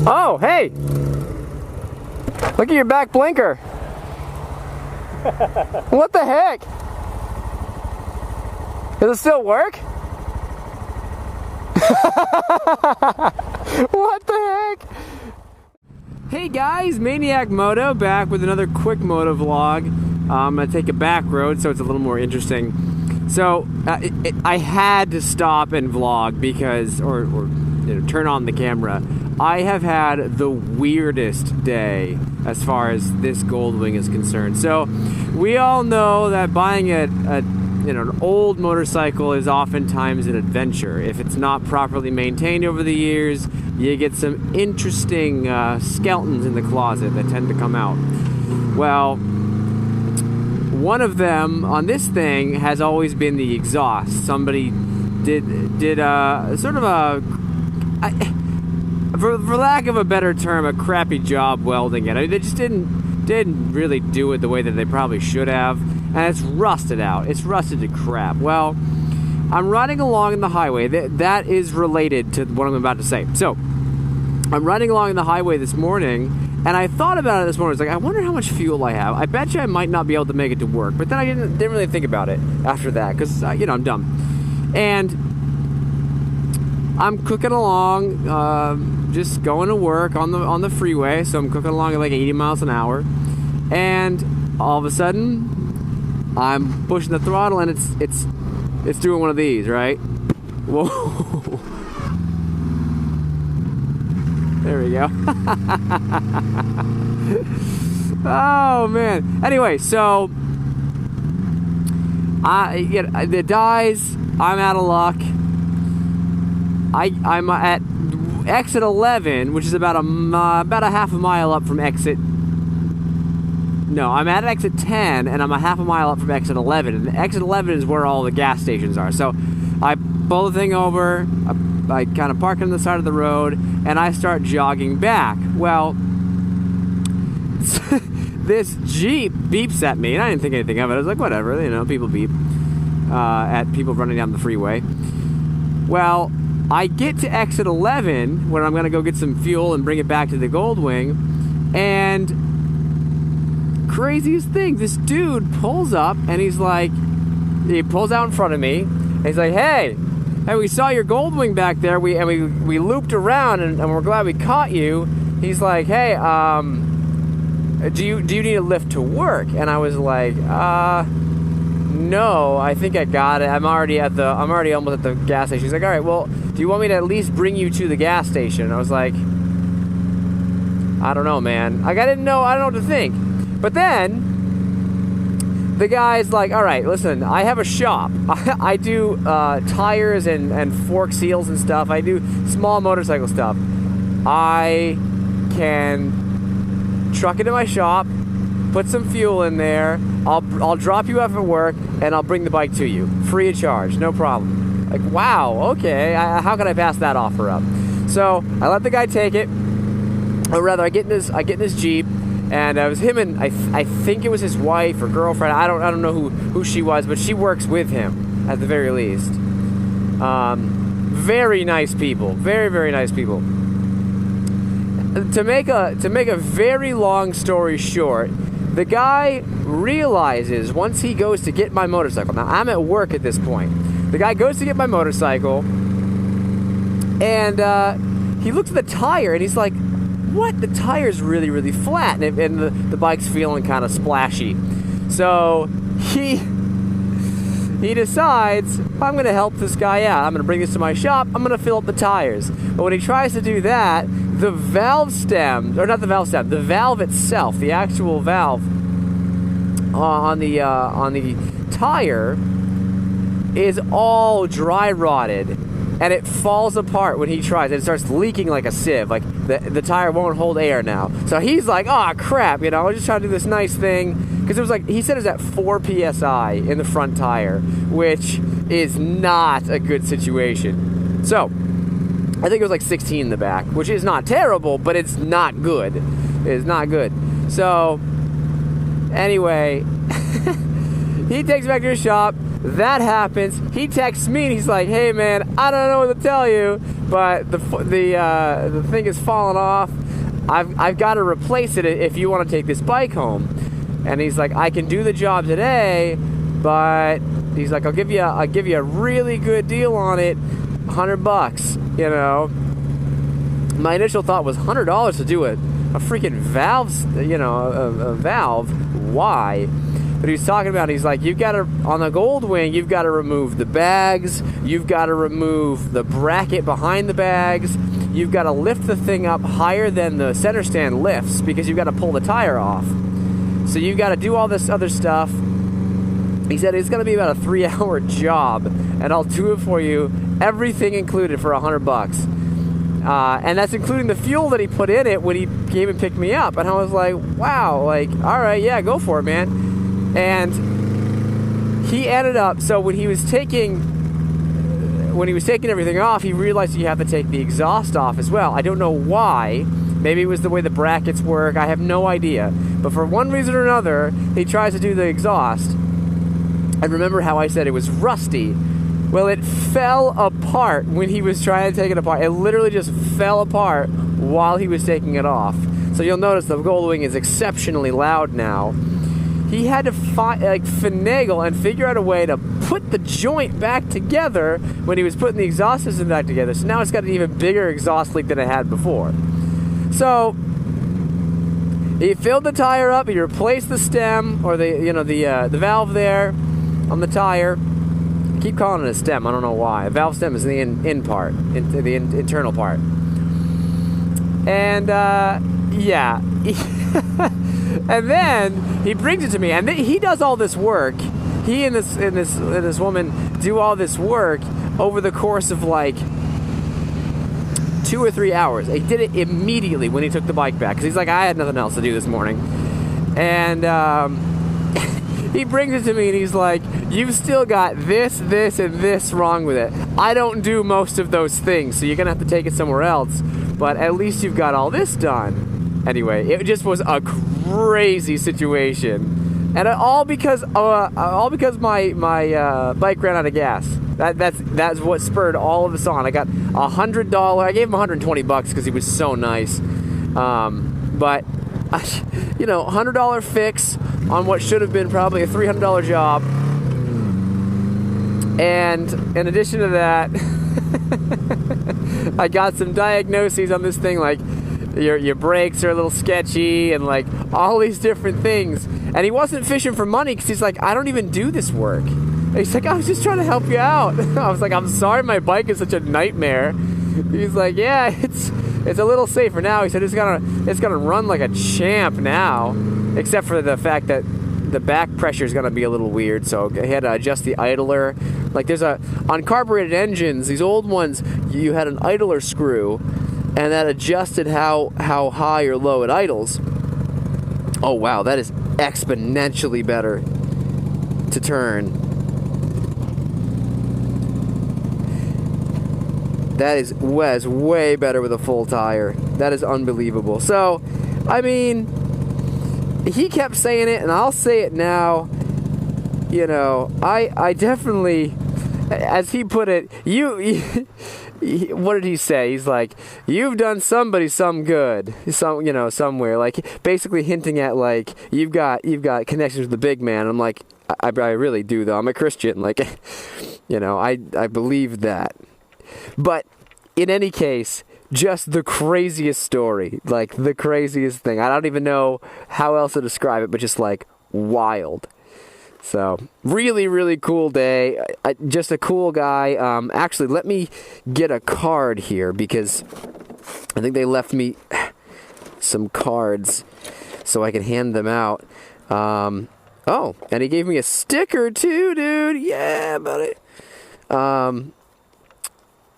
Oh, hey! Look at your back blinker. What the heck? Does it still work? What the heck? Hey guys, Maniac Moto back with another quick Motovlog. I'm gonna take a back road so it's a little more interesting. So I had to stop and vlog because, or turn on the camera. I have had the weirdest day as far as this Goldwing is concerned. So we all know that buying an old motorcycle is oftentimes an adventure. If it's not properly maintained over the years, you get some interesting skeletons in the closet that tend to come out. Well, one of them on this thing has always been the exhaust. Somebody did sort of a, for lack of a better term, a crappy job welding it. I mean, they just didn't really do it the way that they probably should have, and it's rusted out. It's rusted to crap. Well, I'm riding along in the highway. That is related to what I'm about to say. So, I'm riding along in the highway this morning, and I thought about it this morning. I was like, I wonder how much fuel I have. I bet you I might not be able to make it to work. But then I didn't really think about it after that, because, I'm dumb. And I'm cooking along, just going to work on the freeway. So I'm cooking along at like 80 miles an hour. And all of a sudden, I'm pushing the throttle, and it's doing one of these, right? Whoa. There we go. Oh man. Anyway, so it dies. I'm out of luck. I'm at exit 11, which is about a half a mile up from exit. No, I'm at exit 10, and I'm a half a mile up from exit 11. And exit 11 is where all the gas stations are. So I pull the thing over. I kind of park on the side of the road, and I start jogging back. Well, this Jeep beeps at me, and I didn't think anything of it. I was like, whatever, people beep at people running down the freeway. Well, I get to exit 11, where I'm going to go get some fuel and bring it back to the Goldwing, and craziest thing, this dude pulls up, and he pulls out in front of me, and he's like, hey, we saw your Goldwing back there. We looped around, and we're glad we caught you. He's like, hey, do you need a lift to work? And I was like, no, I think I got it. I'm already almost at the gas station. He's like, all right, well, do you want me to at least bring you to the gas station? And I was like, I don't know, man. I don't know what to think. But then the guy's like, all right, listen, I have a shop. I do tires and fork seals and stuff. I do small motorcycle stuff. I can truck it to my shop, put some fuel in there. I'll drop you off at work, and I'll bring the bike to you, free of charge, no problem. Like, wow, okay. How can I pass that offer up? So I let the guy take it. Or rather, I get in this Jeep. And it was him, and I think it was his wife or girlfriend. I don't know who she was, but she works with him at the very least. Very nice people, very, very nice people. To make a very long story short, the guy realizes once he goes to get my motorcycle. Now I'm at work at this point. The guy goes to get my motorcycle, and he looks at the tire, and he's like, what? The tire's really, really flat, and the bike's feeling kind of splashy. So he decides, I'm going to help this guy out. I'm going to bring this to my shop. I'm going to fill up the tires. But when he tries to do that, the valve stem, or not the valve stem, the valve itself, the actual valve on the tire is all dry rotted. And it falls apart when he tries. It starts leaking like a sieve. Like, the tire won't hold air now. So he's like, oh, crap, I was just trying to do this nice thing. Because it was like, he said it was at 4 PSI in the front tire, which is not a good situation. So, I think it was like 16 in the back, which is not terrible, but it's not good. It's not good. So, anyway, he takes it back to his shop. that happens. He texts me and he's like, hey man, I don't know what to tell you, but the thing is falling off. I've got to replace it if you want to take this bike home. And he's like, I can do the job today, but he's like, I'll give you a really good deal on it, $100, you know. My initial thought was $100 to do a freaking valve, you know, a valve. Why? But he was talking about, he's like, you've got to, on the Goldwing, you've got to remove the bags, you've got to remove the bracket behind the bags, you've got to lift the thing up higher than the center stand lifts because you've got to pull the tire off. So you've got to do all this other stuff. He said it's going to be about a 3-hour job, and I'll do it for you, everything included for $100. And that's including the fuel that he put in it when he came and picked me up. And I was like, wow, like, all right, yeah, go for it, man. And he ended up, so when he was taking everything off, he realized you have to take the exhaust off as well. I don't know why. Maybe it was the way the brackets work. I have no idea. But for one reason or another, he tries to do the exhaust. And remember how I said it was rusty? Well, it fell apart when he was trying to take it apart. It literally just fell apart while he was taking it off. So you'll notice the Goldwing is exceptionally loud now. He had to finagle and figure out a way to put the joint back together when he was putting the exhaust system back together. So now it's got an even bigger exhaust leak than it had before. So he filled the tire up. He replaced the stem or the valve there on the tire. I keep calling it a stem. I don't know why. A valve stem is the in part, the internal part. And yeah. And then he brings it to me, and he does all this work. He and this woman do all this work over the course of like 2 or 3 hours. He did it immediately when he took the bike back because he's like, I had nothing else to do this morning. And he brings it to me and he's like, you've still got this, and this wrong with it. I don't do most of those things, so you're gonna have to take it somewhere else. But at least you've got all this done. Anyway, it just was a crazy situation, and all because my bike ran out of gas. That's what spurred all of this on. I got $100. I gave him $120 because he was so nice. But you know, $100 fix on what should have been probably a $300 job. And in addition to that, I got some diagnoses on this thing, like your brakes are a little sketchy and like all these different things. And he wasn't fishing for money because he's like, I don't even do this work. And he's like, I was just trying to help you out. I was like, I'm sorry my bike is such a nightmare. He's like, yeah, it's a little safer now. He said it's gonna run like a champ now, except for the fact that the back pressure is gonna be a little weird. So he had to adjust the idler. Like there's on carbureted engines, these old ones, you had an idler screw, and that adjusted how high or low it idles. Oh wow, that is exponentially better to turn. That is way better with a full tire. That is unbelievable. So, I mean, he kept saying it, and I'll say it now. You know, I definitely, as he put it, what did he say? He's like, you've done somebody some good, somewhere. Like basically hinting at like you've got connections with the big man. I'm like, I really do though. I'm a Christian. Like, I believe that. But in any case, just the craziest story, like the craziest thing. I don't even know how else to describe it, but just like wild. So really, really cool day. Just a cool guy. Actually, let me get a card here because I think they left me some cards so I can hand them out. Oh, and he gave me a sticker too, dude. Yeah, buddy.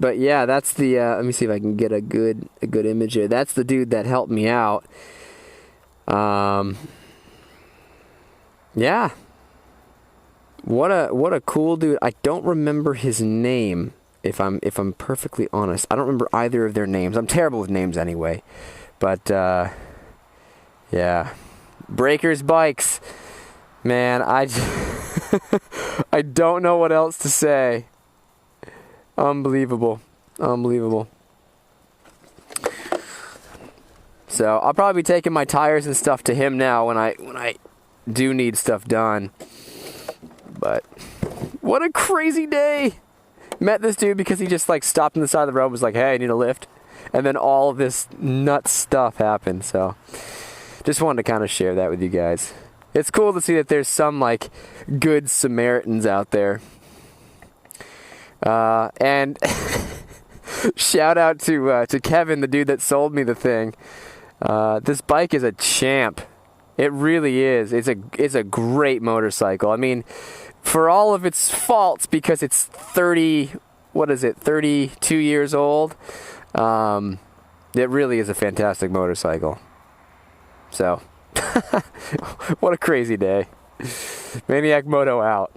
But yeah, that's the. Let me see if I can get a good image here. That's the dude that helped me out. Yeah. What a cool dude. I don't remember his name. If I'm perfectly honest, I don't remember either of their names. I'm terrible with names anyway. But yeah, Breakers Bikes, man. I don't know what else to say. Unbelievable. Unbelievable. So I'll probably be taking my tires and stuff to him now when I do need stuff done. But what a crazy day. Met this dude because he just like stopped on the side of the road and was like, hey, I need a lift. And then all of this nuts stuff happened. So just wanted to kind of share that with you guys. It's cool to see that there's some like good Samaritans out there. And shout out to Kevin, the dude that sold me the thing. This bike is a champ. It really is. It's a great motorcycle. I mean, for all of its faults, because it's 32 years old, it really is a fantastic motorcycle. So, what a crazy day. Maniac Moto out.